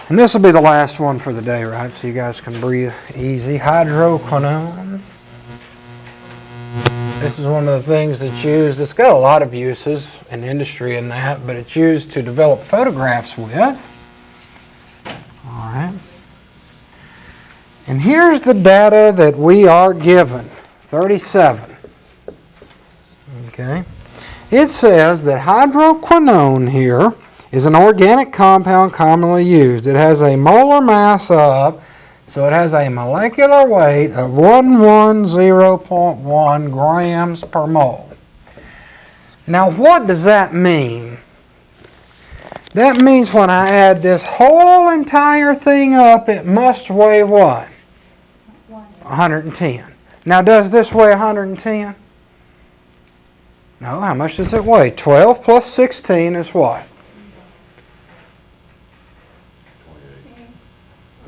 And this will be the last one for the day, right? So you guys can breathe easy. Hydroquinone. This is one of the things that's used. It's got a lot of uses in industry and that, but it's used to develop photographs with. All right. And here's the data that we are given. 37. Okay. It says that hydroquinone here is an organic compound commonly used. It has a molar mass of, so it has a molecular weight of 110.1 grams per mole. Now what does that mean? That means when I add this whole entire thing up, it must weigh what? 110. Now does this weigh 110? No, how much does it weigh? 12 plus 16 is what?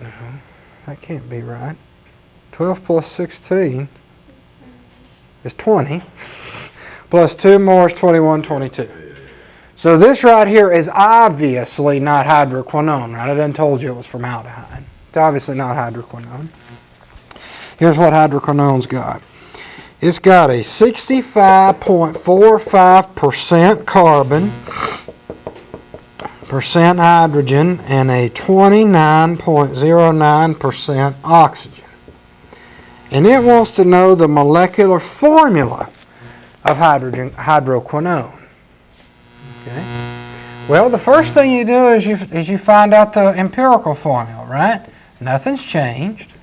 No, that can't be right. 12 plus 16 is 20. Plus 2 more is 21, 22. So this right here is obviously not hydroquinone, right? I done told you it was formaldehyde. It's obviously not hydroquinone. Here's what hydroquinone's got. It's got a 65.45% carbon, percent hydrogen, and a 29.09% oxygen. And it wants to know the molecular formula of hydroquinone. Okay. Well, the first thing you do is you find out the empirical formula, right? Nothing's changed.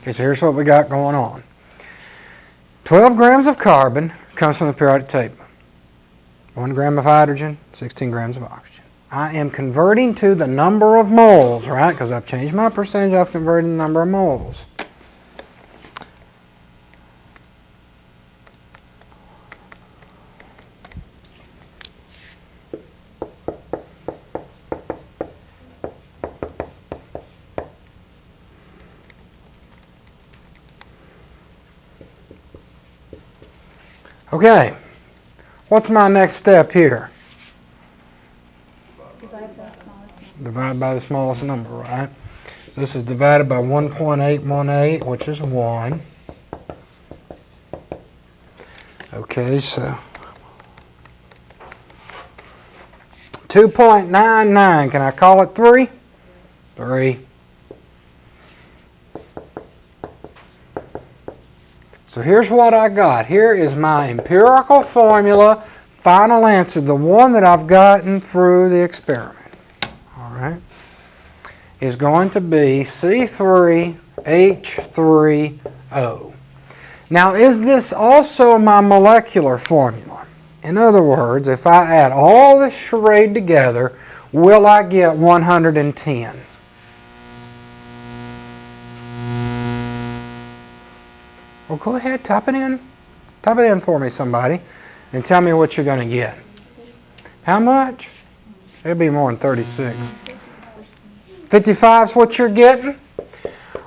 Okay, so here's what we got going on. 12 grams of carbon comes from the periodic table. 1 gram of hydrogen, 16 grams of oxygen. I am converting to the number of moles, right? Because I've changed my percentage, I've converted the number of moles. Okay, what's my next step here? Divide by the smallest number, right? This is divided by 1.818, which is 1. Okay, so 2.99, can I call it 3? 3. So here's what I got. Here is my empirical formula, final answer, the one that I've gotten through the experiment. All right, is going to be C3H3O. Now, is this also my molecular formula? In other words, if I add all this charade together, will I get 110? Well, go ahead, type it in. Type it in for me, somebody, and tell me what you're going to get. How much? It'll be more than 36. 55 is what you're getting?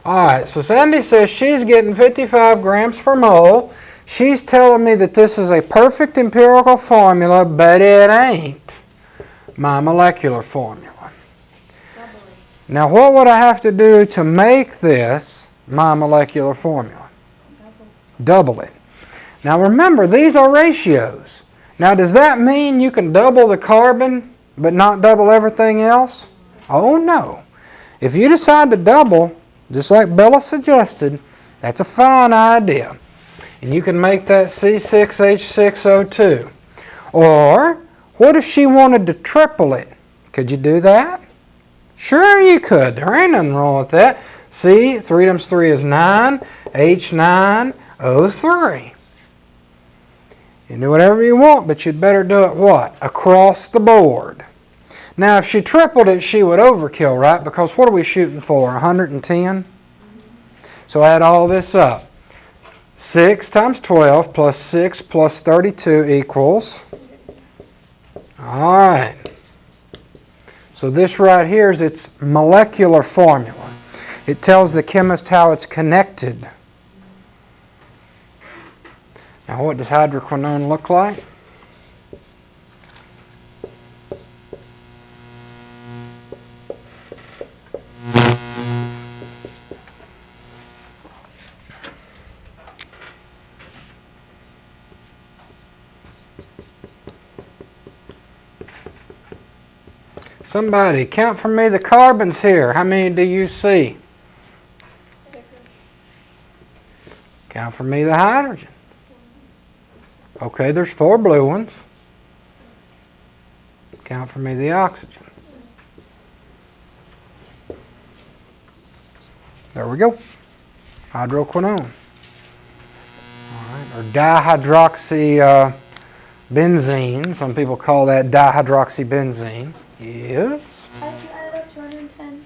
All right, so Sandy says she's getting 55 grams per mole. She's telling me that this is a perfect empirical formula, but it ain't my molecular formula. Now, what would I have to do to make this my molecular formula? Double it. Now remember, these are ratios. Now does that mean you can double the carbon but not double everything else? Oh no. If you decide to double, just like Bella suggested, that's a fine idea. And you can make that C6H6O2. Or, what if she wanted to triple it? Could you do that? Sure you could. There ain't nothing wrong with that. C, 3 times 3 is 9, H9, O3. You can do whatever you want, but you'd better do it what? Across the board. Now, if she tripled it, she would overkill, right? Because what are we shooting for? 110? So add all this up. 6 times 12 plus 6 plus 32 equals. All right. So this right here is its molecular formula. It tells the chemist how it's connected. Now what does hydroquinone look like? Somebody, count for me the carbons here. How many do you see? Count for me the hydrogen. Okay, there's 4 blue ones. Count for me the oxygen. There we go. Hydroquinone. All right, or dihydroxybenzene. Some people call that dihydroxybenzene. Yes? How did you add up to 110?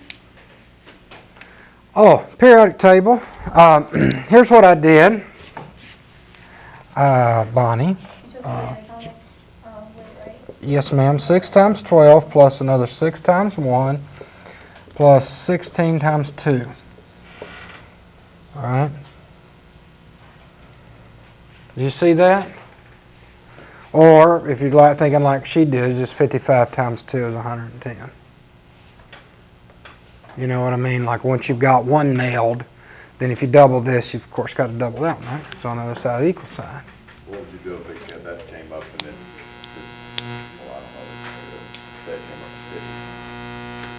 Oh, periodic table. Here's what I did, Bonnie. You took the atomic weight, right? Yes, ma'am. 6 times 12 plus another 6 times 1 plus 16 times 2. All right. Do you see that? Or, if you're like thinking like she did, just 55 times 2 is 110. You know what I mean? Like once you've got one nailed, then if you double this, you've of course got to double that one, right? So on the other side of the equal sign. What would you do if that came up and then just, well, I don't know, say it came up to 50,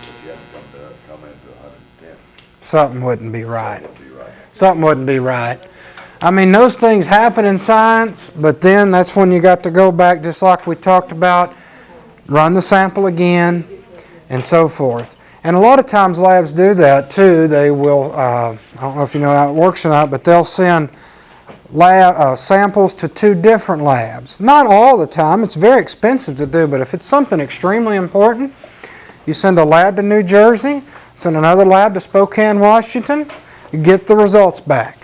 but you had to come into 110? Something wouldn't be right. That would be right. Something wouldn't be right. I mean, those things happen in science, but then that's when you got to go back, just like we talked about, run the sample again, and so forth. And a lot of times labs do that too. They will, I don't know if you know how it works or not, but they'll send samples to 2 different labs. Not all the time. It's very expensive to do, but if it's something extremely important, you send a lab to New Jersey, send another lab to Spokane, Washington, you get the results back.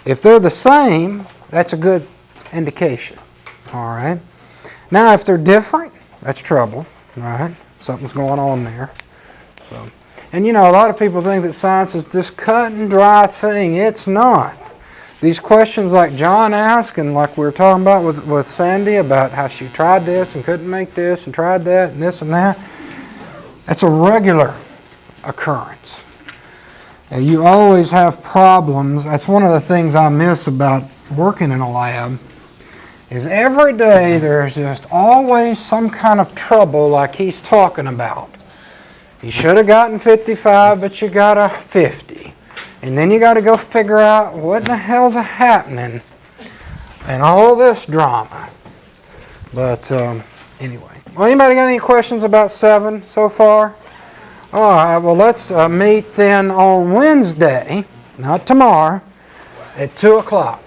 If they're the same, that's a good indication. All right. Now, if they're different, that's trouble. All right. Something's going on there. So, and you know, a lot of people think that science is this cut and dry thing. It's not. These questions like John asked, and like we were talking about with Sandy about how she tried this and couldn't make this and tried that and this and that, that's a regular occurrence. And you always have problems. That's one of the things I miss about working in a lab, is every day there's just always some kind of trouble like he's talking about. You should have gotten 55, but you got a 50. And then you got to go figure out what in the hell's happening and all this drama. But anyway. Well, anybody got any questions about 7 so far? All right, well, let's meet then on Wednesday, not tomorrow, at 2 o'clock.